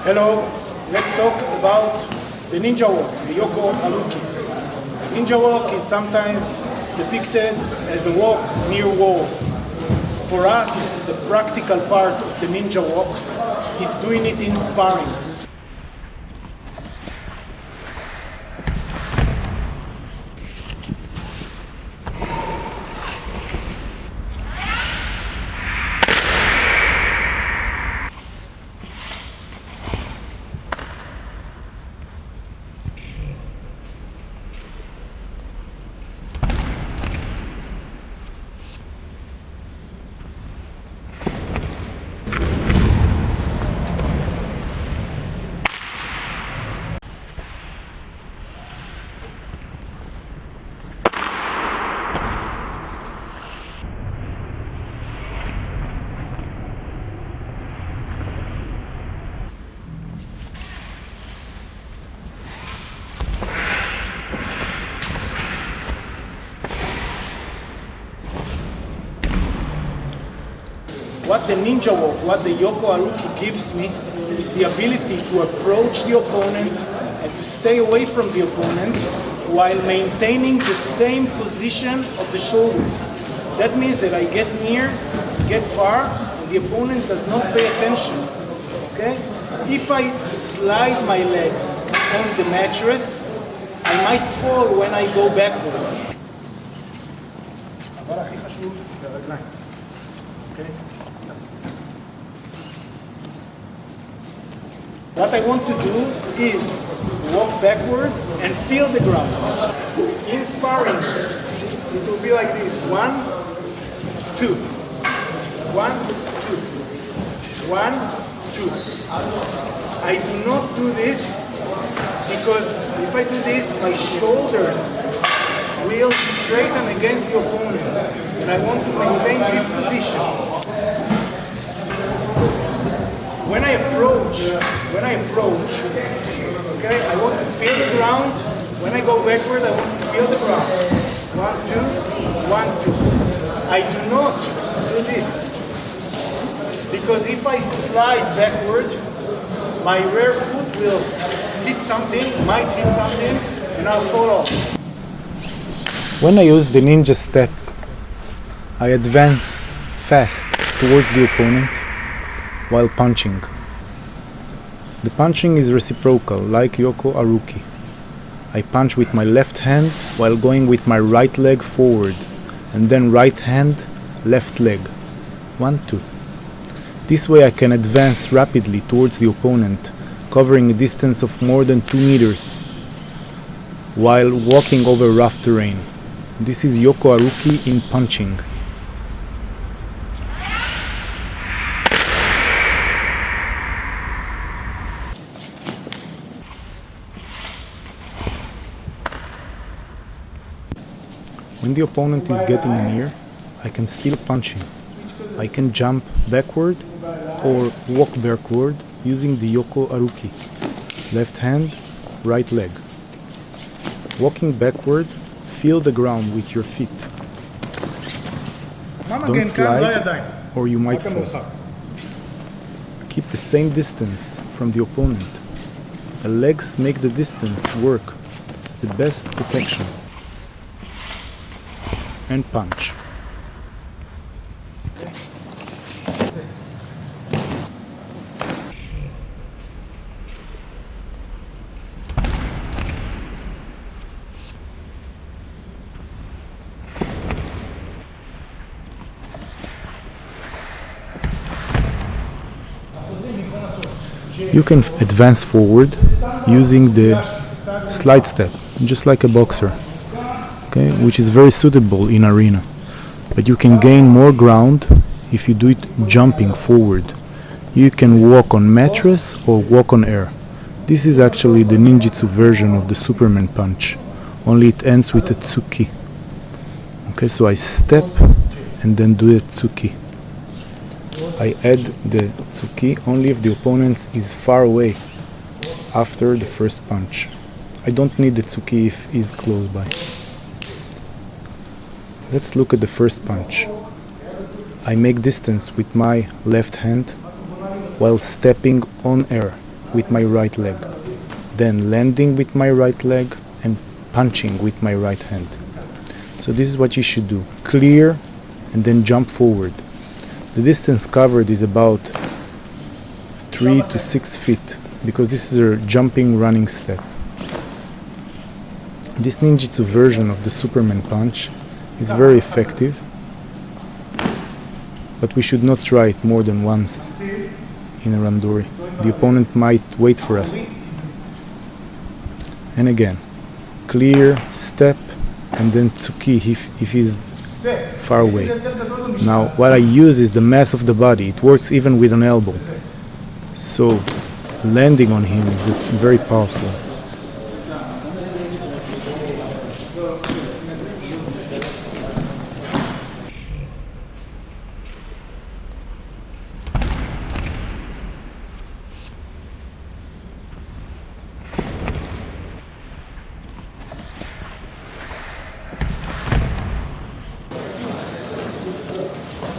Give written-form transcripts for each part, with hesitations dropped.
Hello, let's talk about the ninja walk, the Yoko aruki. Ninja walk is sometimes depicted as a walk near walls. For us, the practical part of the ninja walk is doing it in sparring. What the ninja walk, what the Yoko aruki gives me is the ability to approach the opponent and to stay away from the opponent while maintaining the same position of the shoulders. That means that I get near, get far, and the opponent does not pay attention. Okay? If I slide my legs on the mattress, I might fall when I go backwards. אבל הכי חשוב זה הרגליים. Okay? What I want to do is walk backward and feel the ground. In sparring, it will be like this. 1, 2. 1, 2. 1, 2. I do not do this because if I do this, my shoulders will straighten against the opponent. And I want to maintain this position. When I approach, okay, I want to feel the ground. When I go backward, I want to feel the ground. 1, 2, 1, 2. I do not do this because if I slide backward, my rear foot will hit something, might hit something, and I'll fall off. When I use the ninja step, I advance fast towards the opponent while punching. The punching is reciprocal, like Yoko aruki. I punch with my left hand while going with my right leg forward, and then right hand, left leg. 1, 2. This way I can advance rapidly towards the opponent, covering a distance of more than 2 meters, while walking over rough terrain. This is Yoko aruki in punching. When the opponent is getting near, I can still punch him. I can jump backward or walk backward using the Yoko aruki. Left hand, right leg. Walking backward, feel the ground with your feet. Don't slide or you might fall. Keep the same distance from the opponent. The legs make the distance work. This is the best protection. And punch. You can advance forward using the slide step, just like a boxer. Okay, which is very suitable in arena. But you can gain more ground if you do it jumping forward. You can walk on mattress or walk on air. This is actually the ninjutsu version of the Superman punch, only it ends with a tsuki. Okay, so I step and then do a tsuki. I add the tsuki only if the opponent is far away after the first punch. I don't need the tsuki if he's close by. Let's look at the first punch. I make distance with my left hand while stepping on air. with my right leg, then landing with my right leg and punching with my right hand. So this is what you should do. Clear and then jump forward. The distance covered is about 3 to 6 feet because this is a jumping running step. This ninjutsu version of the Superman punch is very effective, but we should not try it more than once in a randori. The opponent might wait for us. And again, clear, step, and then tsuki if he's far away. Now what I use is the mass of the body. It works even with an elbow. So landing on him is very powerful.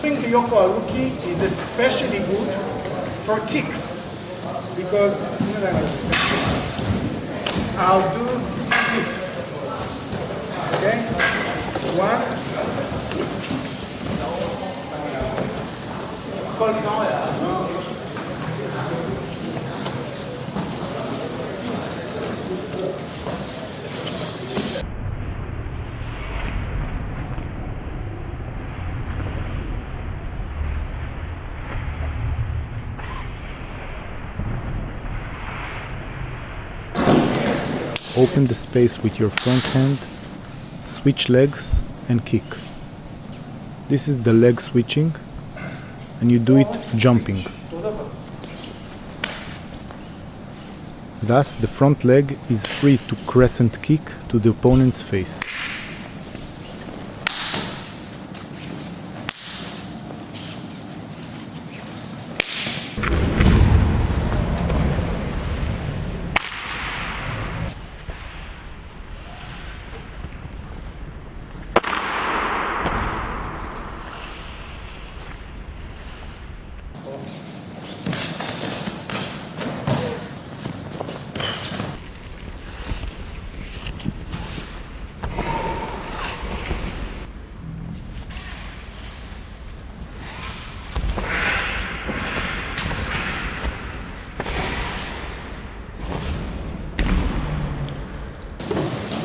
The Yoko aruki is especially good for kicks because I'll do this. Okay? One. Open the space with your front hand, switch legs and kick. This is the leg switching and you do it jumping. Thus the front leg is free to crescent kick to the opponent's face.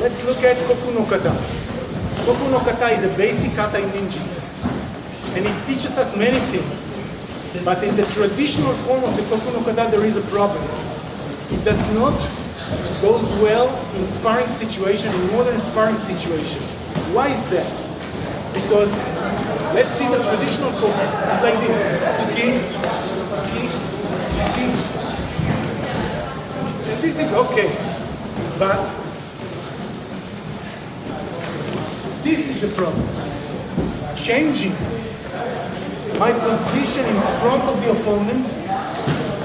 Let's look at Koku no Kata. Koku no Kata is a basic kata in ninjutsu, and it teaches us many things. But in the traditional form of the Koku no Kata, there is a problem. It does not go well in sparring situation, in modern sparring situation. Why is that? Because let's see the traditional Koku like this: tsuki, tsuki, tsuki. And this is okay, but this is the problem. Changing my position in front of the opponent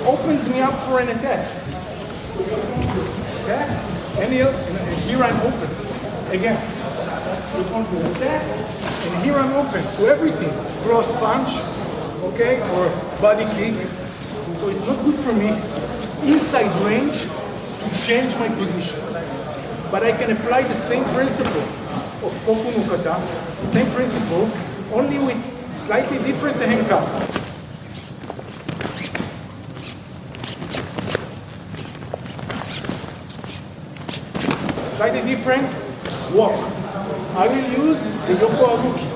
opens me up for an attack. Okay? And here I'm open. Again, on the attack, and here I'm open. So everything, cross punch, okay, or body kick. So it's not good for me inside range to change my position. But I can apply the same principle of Koku no Kata, same principle, only with slightly different handcuff. Slightly different walk. I will use the Yoko aruki.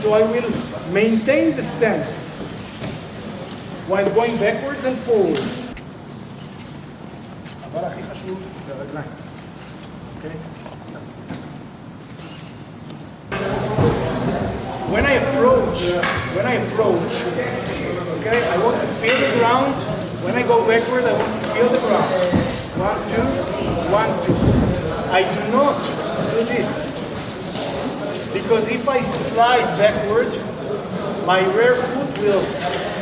So I will maintain the stance while going backwards and forwards. אבל הכי חשוב זה הרגליים. Okay? When I approach, okay, I want to feel the ground. When I go backward, I want to feel the ground. 1, 2, 1, 2. I do not do this because if I slide backward, my rear foot will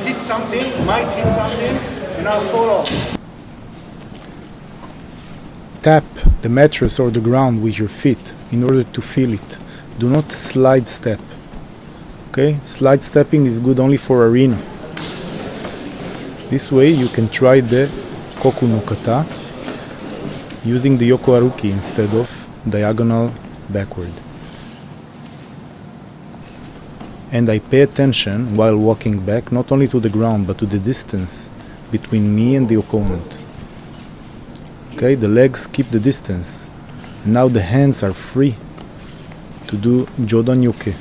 hit something, might hit something, and I'll fall off. Tap the mattress or the ground with your feet in order to feel it. Do not slide step. Okay? Slide stepping is good only for arena. This way you can try the koku no kata using the Yoko aruki instead of diagonal backward. And I pay attention while walking back not only to the ground but to the distance between me and the opponent. Okay, the legs keep the distance. Now the hands are free to do Jodan Yoke.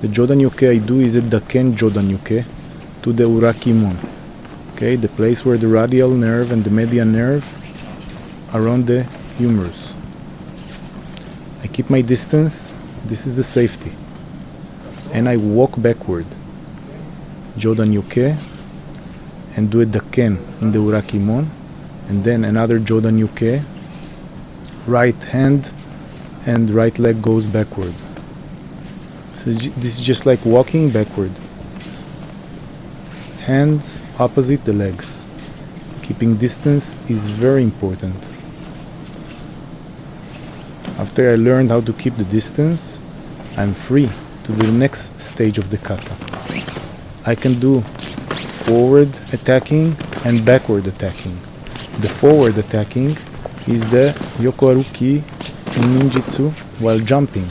The Jodan Yoke I do is a Daken Jodan Yoke to the Uraki Mon. Okay, the place where the radial nerve and the median nerve are on the humerus. I keep my distance. This is the safety. And I walk backward, Jodan Yoke, and do a Daken in the Uraki Mon, and then another Jodan Yoke, right hand and right leg goes backward. So this is just like walking backward. Hands opposite the legs. Keeping distance is very important. After I learned how to keep the distance, I'm free to the next stage of the kata. I can do forward attacking and backward attacking. The forward attacking is the Yoko aruki in Ninjutsu while jumping.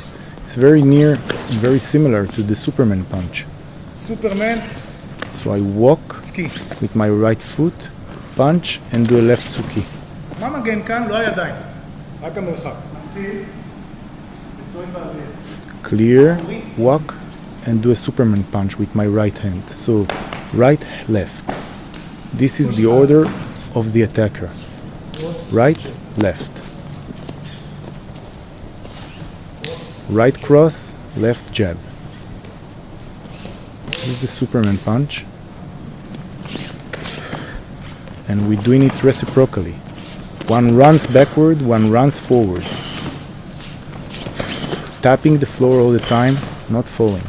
It's very similar to the Superman punch. Superman, So I walk סקי. with my right foot, punch and do a left tsuki. מה מגן כאן? לא הידיים, רק המרחק. Clear, walk and do a Superman punch with my right hand. So right, left. This is the order of the attacker. Right, left. Right cross, left jab. This is the Superman punch. And we're doing it reciprocally. One runs backward, one runs forward. Tapping the floor all the time, not falling.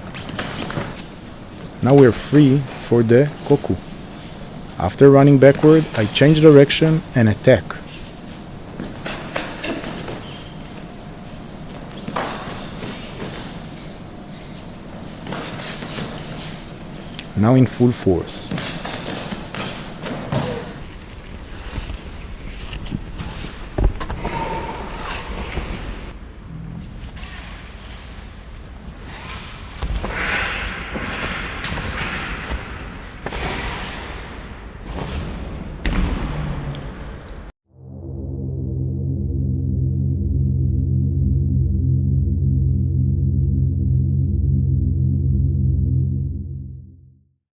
Now we're free for the koku. After running backward, I change direction and attack. Now in full force.